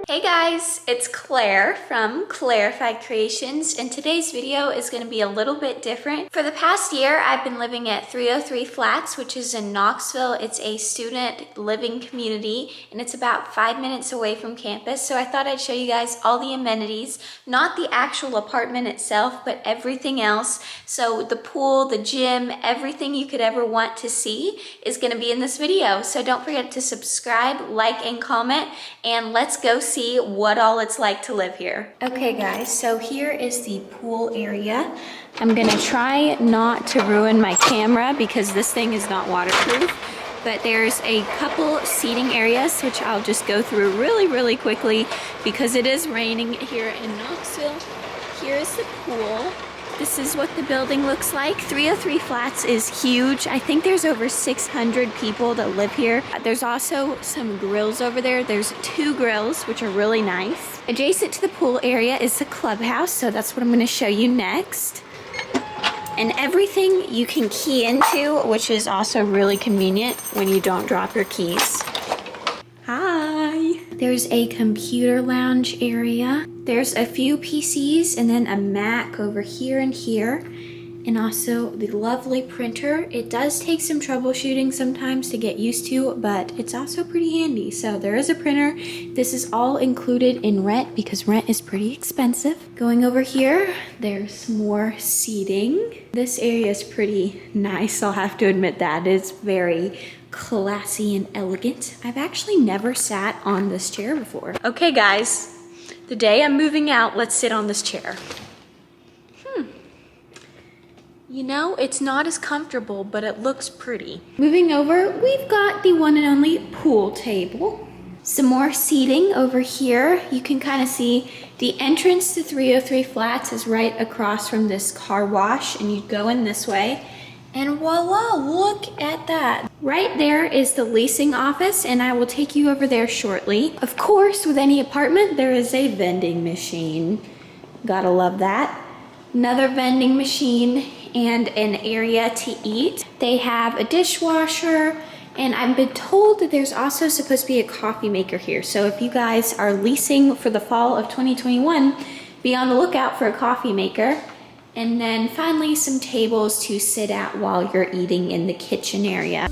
Hey guys, it's Claire from Clairified Creations, and today's video is going to be a little bit different. For the past year, I've been living at 303 Flats, which is in Knoxville. It's a student living community, and it's about 5 minutes away from campus. So I thought I'd show you guys all the amenities, not the actual apartment itself, but everything else. So the pool, the gym, everything you could ever want to see is going to be in this video. So don't forget to subscribe, like, and comment, and let's go see what all it's like to live here. Okay guys, so here is the pool area. I'm gonna try not to ruin my camera because this thing is not waterproof, but there's a couple seating areas which I'll just go through really quickly because it is raining here in Knoxville. Here is the pool. This is what the building looks like. 303 Flats is huge. I think there's over 600 people that live here. There's also some grills over there. There's 2 grills, which are really nice. Adjacent to the pool area is the clubhouse, so that's what I'm gonna show you next. And everything you can key into, which is also really convenient when you don't drop your keys. Hi. There's a computer lounge area. There's a few PCs and then a Mac over here and here. And also the lovely printer. It does take some troubleshooting sometimes to get used to, but it's also pretty handy. So there is a printer. This is all included in rent because rent is pretty expensive. Going over here, there's more seating. This area is pretty nice, I'll have to admit that. It's very classy and elegant. I've actually never sat on this chair before. Okay guys, the day I'm moving out, let's sit on this chair. You know, it's not as comfortable, but it looks pretty. Moving over, we've got the one and only pool table. Some more seating over here. You can kind of see the entrance to 303 Flats is right across from this car wash, and you go in this way. And voila, look at that. Right there is the leasing office, and I will take you over there shortly. Of course, with any apartment, there is a vending machine. Gotta love that. Another vending machine and an area to eat. They have a dishwasher, and I've been told that there's also supposed to be a coffee maker here. So if you guys are leasing for the fall of 2021, be on the lookout for a coffee maker. And then finally, some tables to sit at while you're eating in the kitchen area.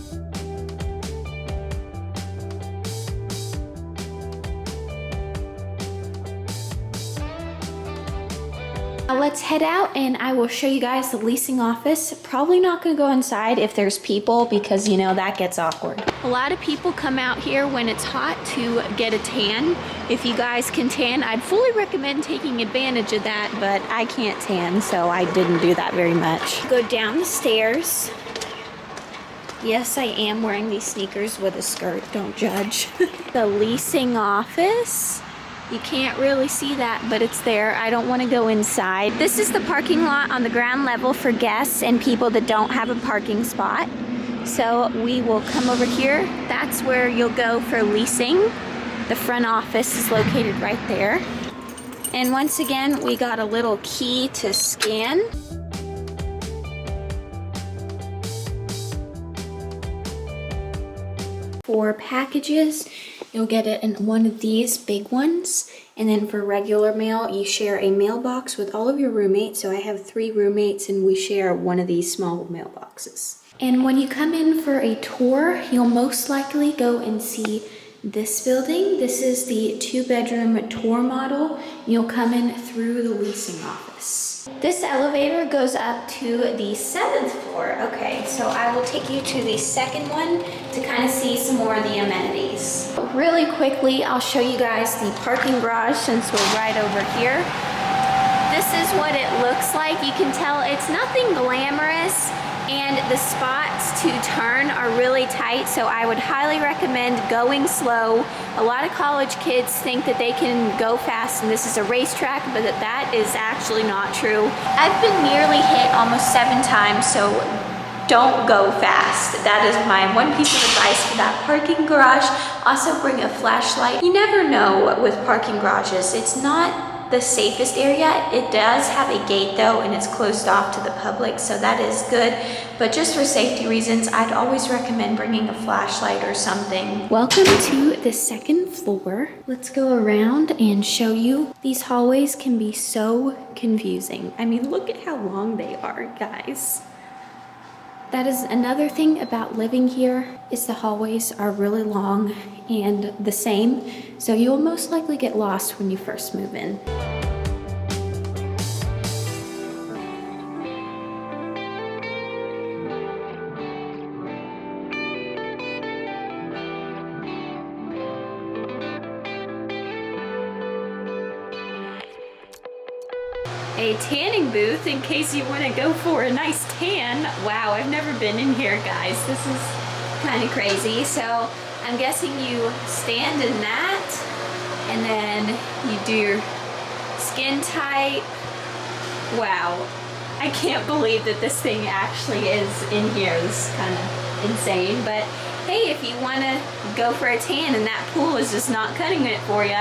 Now let's head out and I will show you guys the leasing office. Probably not gonna go inside if there's people because you know that gets awkward. A lot of people come out here when it's hot to get a tan. If you guys can tan, I'd fully recommend taking advantage of that, but I can't tan, so I didn't do that very much. Go down the stairs. Yes, I am wearing these sneakers with a skirt, don't judge. The leasing office. You can't really see that, but it's there. I don't want to go inside. This is the parking lot on the ground level for guests and people that don't have a parking spot. So we will come over here. That's where you'll go for leasing. The front office is located right there. And once again, we got a little key to scan. For packages, you'll get it in one of these big ones. And then for regular mail, you share a mailbox with all of your roommates. So I have 3 roommates and we share one of these small mailboxes. And when you come in for a tour, you'll most likely go and see this building. This is the 2-bedroom tour model. You'll come in through the leasing office. This elevator goes up to the 7th floor. Okay, so I will take you to the 2nd one to kind of see some more of the amenities. Really quickly, I'll show you guys the parking garage since we're right over here. This is what it looks like. You can tell it's nothing glamorous, and the spots to turn are really tight, so I would highly recommend going slow. A lot of college kids think that they can go fast and this is a racetrack, but that is actually not true. I've been nearly hit almost 7 times, so don't go fast. That is my one piece of advice for that parking garage. Also bring a flashlight. You never know with parking garages. It's not the safest area. It does have a gate though, and it's closed off to the public, so that is good. But just for safety reasons, I'd always recommend bringing a flashlight or something. Welcome to the second floor. Let's go around and show you. These hallways can be so confusing. I mean, look at how long they are, guys. That is another thing about living here, is the hallways are really long and the same, so you'll most likely get lost when you first move in. A tanning booth in case you want to go for a nice tan. Wow, I've never been in here, guys. This is kind of crazy. So I'm guessing you stand in that and then you do your skin type. Wow, I can't believe that this thing actually is in here. This is kind of insane, but hey, if you want to go for a tan and that pool is just not cutting it for you,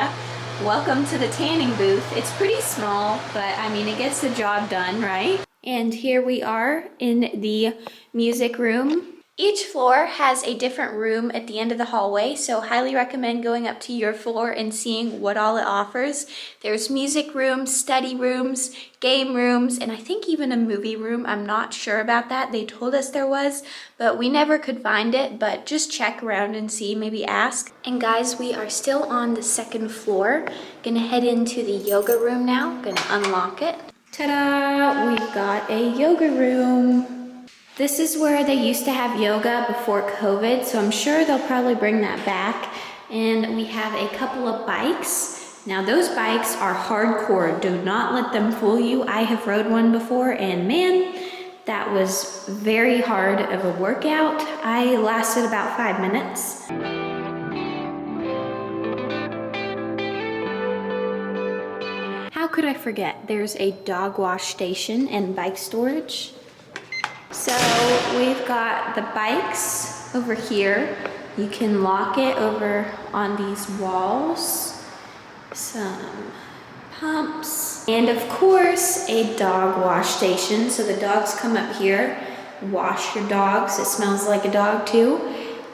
welcome to the tanning booth. It's pretty small, but I mean, it gets the job done, right? And here we are in the music room. Each floor has a different room at the end of the hallway, so highly recommend going up to your floor and seeing what all it offers. There's music rooms, study rooms, game rooms, and I think even a movie room. I'm not sure about that. They told us there was, but we never could find it. But just check around and see, maybe ask. And guys, we are still on the second floor. Gonna head into the yoga room now. Gonna unlock it. Ta-da! We've got a yoga room. This is where they used to have yoga before COVID, so I'm sure they'll probably bring that back. And we have a couple of bikes. Now those bikes are hardcore. Do not let them fool you. I have rode one before, and man, that was very hard of a workout. I lasted about 5 minutes. How could I forget? There's a dog wash station and bike storage. So we've got the bikes over here. You can lock it over on these walls. Some pumps. And of course, a dog wash station. So the dogs come up here, wash your dogs. It smells like a dog too.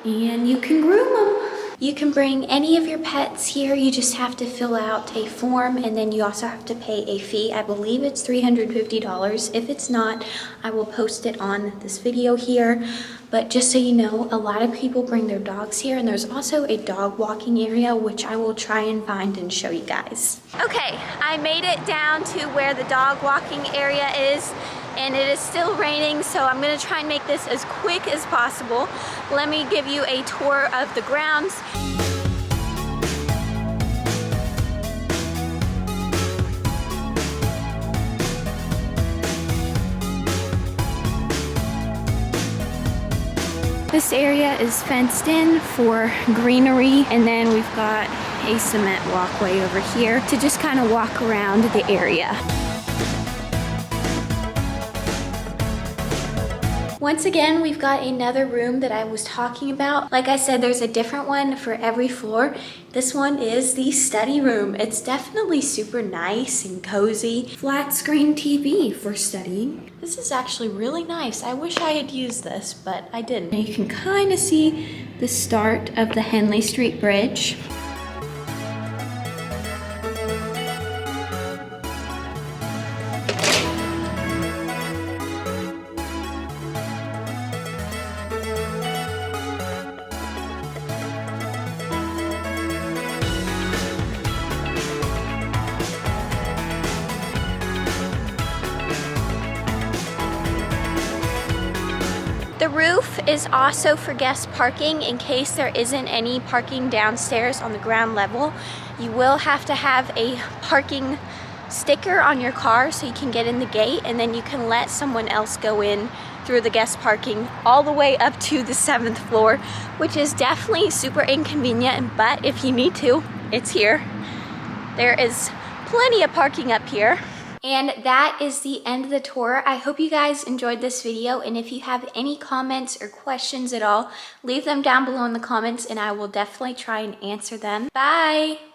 And you can groom them. You can bring any of your pets here. You just have to fill out a form, and then you also have to pay a fee. I believe it's $350. If it's not, I will post it on this video here. But just so you know, a lot of people bring their dogs here, and there's also a dog walking area, which I will try and find and show you guys. Okay, I made it down to where the dog walking area is, and it is still raining, so I'm gonna try and make this as quick as possible. Let me give you a tour of the grounds. This area is fenced in for greenery, and then we've got a cement walkway over here to just kind of walk around the area. Once again, we've got another room that I was talking about. Like I said, there's a different one for every floor. This one is the study room. It's definitely super nice and cozy. Flat screen TV for studying. This is actually really nice. I wish I had used this, but I didn't. You can kind of see the start of the Henley Street Bridge. The roof is also for guest parking in case there isn't any parking downstairs on the ground level. You will have to have a parking sticker on your car so you can get in the gate, and then you can let someone else go in through the guest parking all the way up to the 7th floor, which is definitely super inconvenient, but if you need to, it's here. There is plenty of parking up here. And that is the end of the tour. I hope you guys enjoyed this video, and if you have any comments or questions at all, leave them down below in the comments and I will definitely try and answer them. Bye!